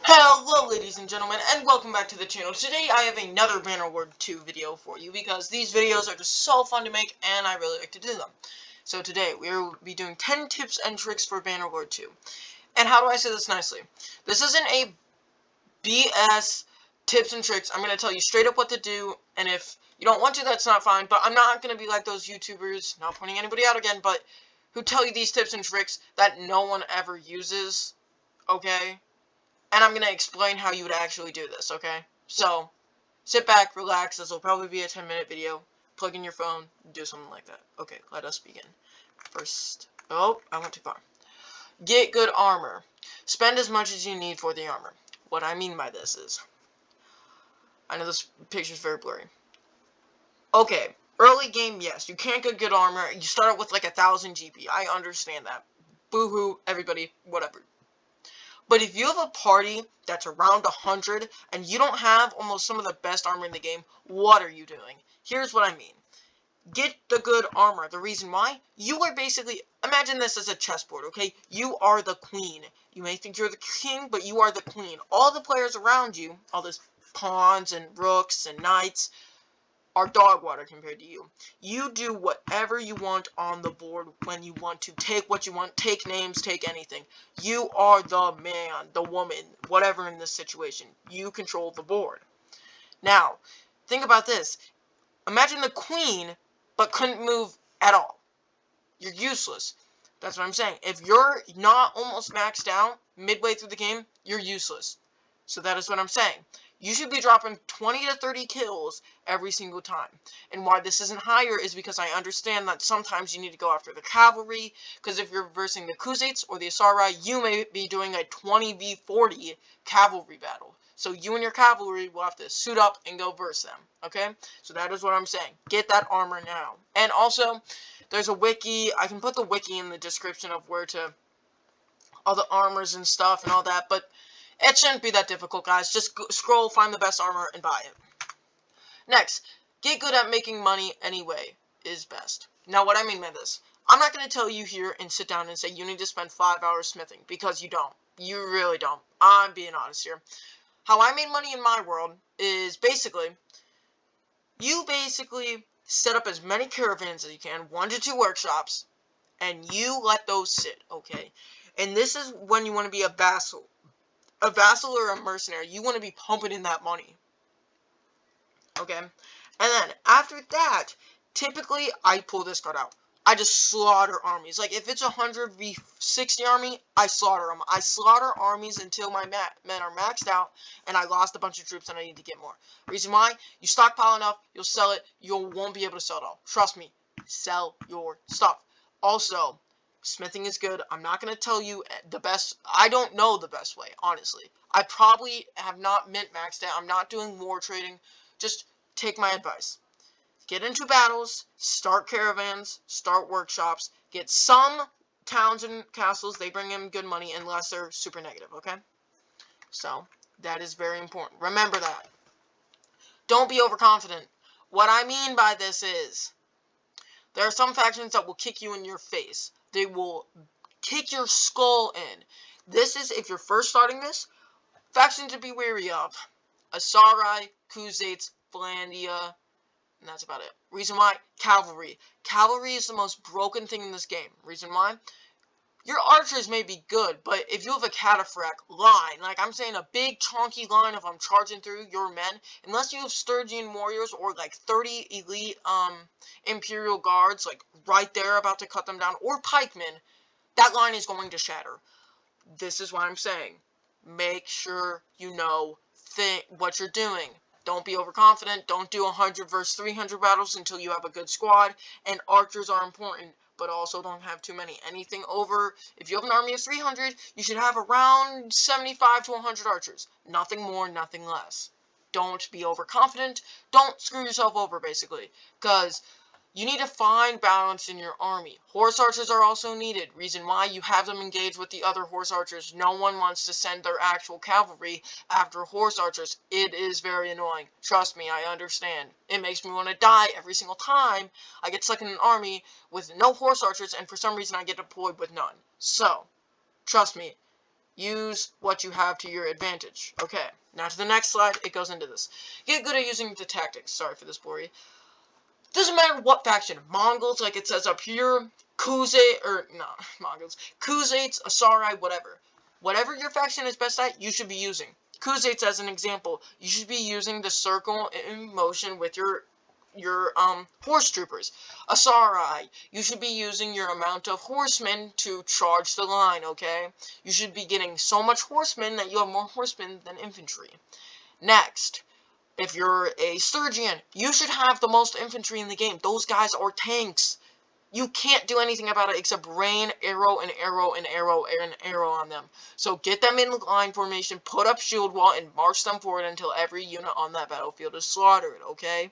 Hello ladies and gentlemen, and welcome back to the channel. Today I have another Bannerlord 2 video for you because these videos are just so fun to make and I really like to do them. So today we will be doing 10 tips and tricks for Bannerlord 2. And how do I say this nicely? This isn't a BS tips and tricks. I'm going to tell you straight up what to do, and if you don't want to, that's not fine, but I'm not going to be like those YouTubers, not pointing anybody out again, but who tell you these tips and tricks that no one ever uses, okay? And I'm going to explain how you would actually do this, okay? So, sit back, relax, this will probably be a 10-minute video. Plug in your phone, do something like that. Okay, let us begin. First, oh, I went too far. Get good armor. Spend as much as you need for the armor. What I mean by this is, I know this picture's very blurry. Okay, early game, yes, you can't get good armor. You start out with like 1,000 GP. I understand that. Boo-hoo, everybody, whatever. But if you have a party that's around 100 and you don't have almost some of the best armor in the game, what are you doing? Here's what I mean. Get the good armor. The reason why? You are basically, imagine this as a chessboard, okay? You are the queen. You may think you're the king, but you are the queen. All the players around you, all those pawns and rooks and knights, are dog water compared to you. You do whatever you want on the board when you want to. Take what you want, take names, take anything. You are the man, the woman, whatever in this situation. You control the board. Now, think about this. Imagine the queen, but couldn't move at all. You're useless. That's what I'm saying. If you're not almost maxed out midway through the game, you're useless. So that is what I'm saying. You should be dropping 20 to 30 kills every single time. And why this isn't higher is because I understand that sometimes you need to go after the cavalry, because if you're versing the Khuzaits or the Asari, you may be doing a 20v40 cavalry battle. So you and your cavalry will have to suit up and go verse them, okay? So that is what I'm saying. Get that armor now. And also, there's a wiki. I can put the wiki in the description of where to, all the armors and stuff and all that, but it shouldn't be that difficult, guys. Just scroll, find the best armor, and buy it. Next, get good at making money anyway is best. Now, what I mean by this, I'm not going to tell you here and sit down and say you need to spend 5 hours smithing, because you don't. You really don't. I'm being honest here. How I made money in my world is you basically set up as many caravans as you can, 1 to 2 workshops, and you let those sit, okay? And this is when you want to be a vassal. A vassal or a mercenary, you want to be pumping in that money. Okay? And then, after that, typically, I pull this card out. I just slaughter armies. Like, if it's a 100v60 army, I slaughter them. I slaughter armies until my men are maxed out, and I lost a bunch of troops and I need to get more. Reason why? You stockpile enough, you'll sell it, you won't be able to sell it all. Trust me. Sell your stuff. Also, smithing is good. I'm not going to tell you the best. I don't know the best way, honestly. I probably have not mint maxed out. I'm not doing war trading. Just take my advice. Get into battles, start caravans, start workshops, get some towns and castles. They bring in good money unless they're super negative, okay? So, that is very important. Remember that. Don't be overconfident. What I mean by this is, there are some factions that will kick you in your face. They will kick your skull in. This is, if you're first starting this, faction to be wary of. Asari, Khuzaits, Valandia, and that's about it. Reason why? Cavalry. Cavalry is the most broken thing in this game. Reason why? Your archers may be good, but if you have a cataphract line, like I'm saying a big chunky line of them charging through your men, unless you have Sturgian warriors or like 30 elite Imperial guards, like right there about to cut them down, or pikemen, that line is going to shatter. This is what I'm saying. Make sure you know what you're doing. Don't be overconfident. Don't do 100 versus 300 battles until you have a good squad. And archers are important, but also don't have too many. Anything over, if you have an army of 300, you should have around 75 to 100 archers. Nothing more, nothing less. Don't be overconfident. Don't screw yourself over, basically. Because you need to find balance in your army. Horse archers are also needed. Reason why? You have them engage with the other horse archers. No one wants to send their actual cavalry after horse archers. It is very annoying. Trust me, I understand. It makes me want to die every single time I get stuck in an army with no horse archers and for some reason I get deployed with none. So, trust me, use what you have to your advantage. Okay, now to the next slide, it goes into this. Get good at using the tactics. Sorry for this, Bori. Doesn't matter what faction. Mongols, like it says up here, Mongols. Khuzaits, Asari, whatever. Whatever your faction is best at, you should be using. Khuzaits, as an example, you should be using the circle in motion with your horse troopers. Asari, you should be using your amount of horsemen to charge the line, okay? You should be getting so much horsemen that you have more horsemen than infantry. Next, if you're a Sturgian, you should have the most infantry in the game. Those guys are tanks. You can't do anything about it except rain arrow and arrow and arrow and arrow on them. So get them in line formation, put up shield wall, and march them forward until every unit on that battlefield is slaughtered, okay?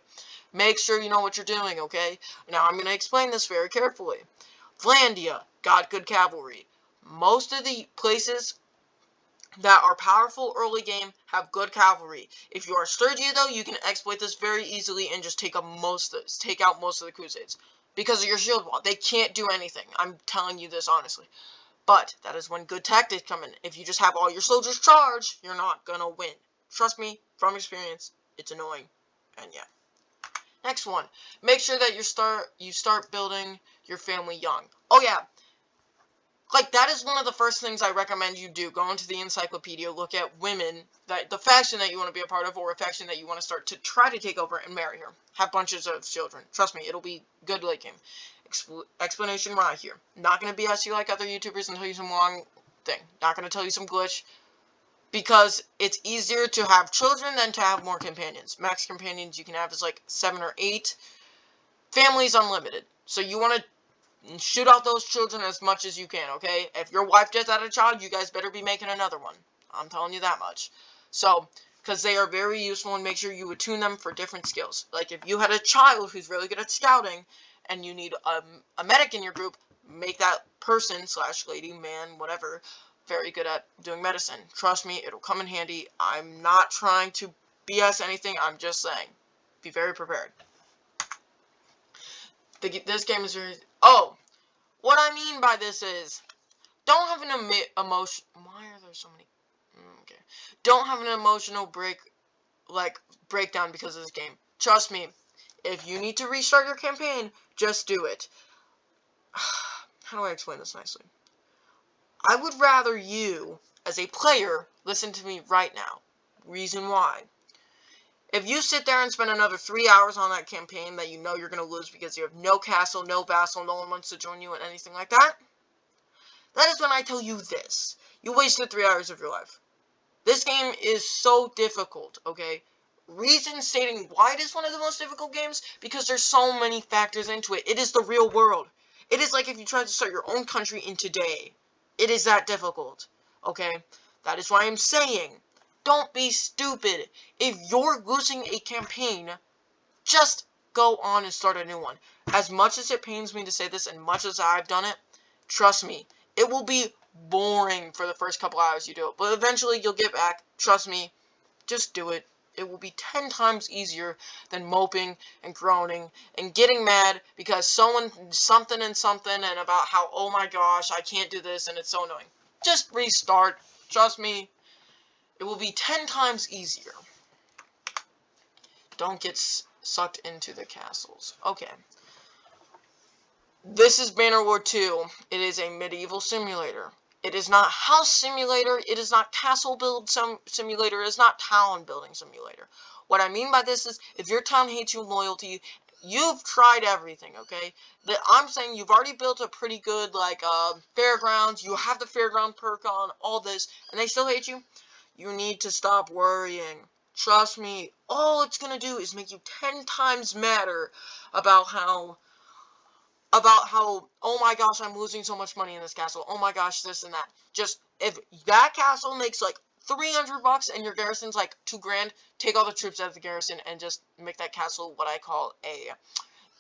Make sure you know what you're doing, okay? Now, I'm going to explain this very carefully. Vlandia got good cavalry. Most of the places that are powerful early game have good cavalry. If you are Sturgia, though, you can exploit this very easily and just take out most of the Crusades. Because of your shield wall. They can't do anything. I'm telling you this honestly. But that is when good tactics come in. If you just have all your soldiers charged, you're not gonna win. Trust me, from experience, it's annoying. And yeah. Next one. Make sure that you start building your family young. Oh yeah. Like, that is one of the first things I recommend you do. Go into the encyclopedia, look at women, the faction that you want to be a part of, or a faction that you want to start to try to take over and marry her. Have bunches of children. Trust me, it'll be good late game. Explanation right here. Not going to BS you like other YouTubers and tell you some long thing. Not going to tell you some glitch. Because it's easier to have children than to have more companions. Max companions you can have is like 7 or 8. Family's unlimited. So you want to shoot out those children as much as you can, okay? If your wife just had a child, you guys better be making another one. I'm telling you that much. So, because they are very useful, and make sure you attune them for different skills. Like, if you had a child who's really good at scouting, and you need a medic in your group, make that person, / lady, man, whatever, very good at doing medicine. Trust me, it'll come in handy. I'm not trying to BS anything, I'm just saying. Be very prepared. This game is very... Oh! What I mean by this is, don't have an emotion... Why are there so many... Okay. Don't have an emotional breakdown because of this game. Trust me, if you need to restart your campaign, just do it. How do I explain this nicely? I would rather you, as a player, listen to me right now. Reason why. If you sit there and spend another 3 hours on that campaign that you know you're going to lose because you have no castle, no vassal, no one wants to join you and anything like that, that is when I tell you this. You wasted 3 hours of your life. This game is so difficult, okay? Reason stating why it is one of the most difficult games, because there's so many factors into it. It is the real world. It is like if you tried to start your own country in today. It is that difficult, okay? That is why I'm saying, don't be stupid. If you're losing a campaign, just go on and start a new one. As much as it pains me to say this, and much as I've done it, trust me, it will be boring for the first couple hours you do it. But eventually you'll get back. Trust me, just do it. It will be 10 times easier than moping and groaning and getting mad because something and about how, oh my gosh, I can't do this and it's so annoying. Just restart. Trust me. It will be 10 times easier. Don't get sucked into the castles. Okay. This is Bannerlord 2. It is a medieval simulator. It is not house simulator. It is not castle build simulator. It is not town building simulator. What I mean by this is, if your town hates you loyalty, you've tried everything, okay? I'm saying you've already built a pretty good, fairgrounds. You have the fairground perk on, all this, and they still hate you. You need to stop worrying. Trust me, all it's going to do is make you 10 times madder about how, oh my gosh, I'm losing so much money in this castle. Oh my gosh, this and that. Just, if that castle makes, 300 bucks and your garrison's, 2 grand, take all the troops out of the garrison and just make that castle what I call a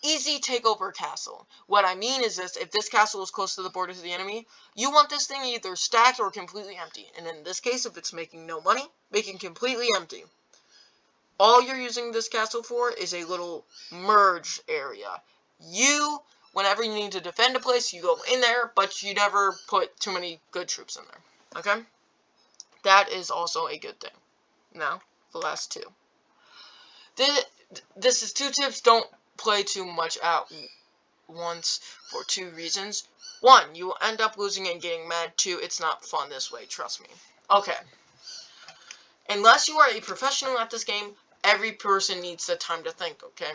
easy takeover castle. What I mean is this: if this castle is close to the border to the enemy, you want this thing either stacked or completely empty. And in this case, if it's making no money, make it completely empty. All you're using this castle for is a little merge area. Whenever you need to defend a place, you go in there, but you never put too many good troops in there. Okay? That is also a good thing. Now, the last two. This is 2 tips. Don't play too much at once for 2 reasons. 1, you will end up losing and getting mad. 2, it's not fun this way, trust me. Okay. Unless you are a professional at this game, every person needs the time to think, okay?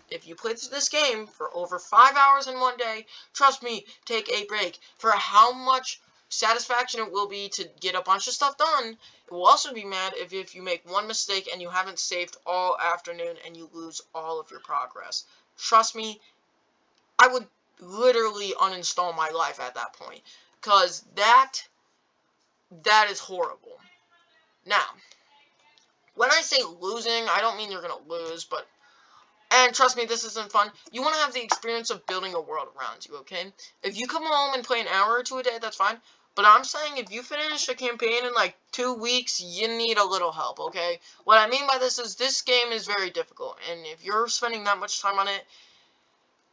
If you play this game for over 5 hours in one day, trust me, take a break. For how much satisfaction it will be to get a bunch of stuff done, it will also be mad if you make one mistake and you haven't saved all afternoon and you lose all of your progress. Trust me, I would literally uninstall my life at that point, because that is horrible. Now, when I say losing, I don't mean you're gonna lose, but, and trust me, this isn't fun. You want to have the experience of building a world around you, okay? If you come home and play an hour or 2 a day, that's fine. But I'm saying if you finish a campaign in like 2 weeks, you need a little help, okay? What I mean by this is this game is very difficult, and if you're spending that much time on it,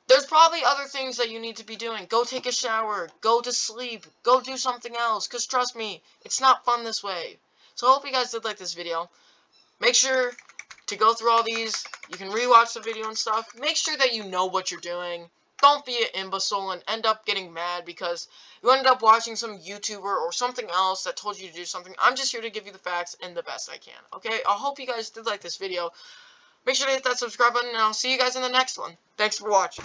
there's probably other things that you need to be doing. Go take a shower, go to sleep, go do something else, because trust me, it's not fun this way. So I hope you guys did like this video. Make sure to go through all these. You can rewatch the video and stuff. Make sure that you know what you're doing. Don't be an imbecile and end up getting mad because you ended up watching some YouTuber or something else that told you to do something. I'm just here to give you the facts and the best I can, okay? I hope you guys did like this video. Make sure to hit that subscribe button, and I'll see you guys in the next one. Thanks for watching.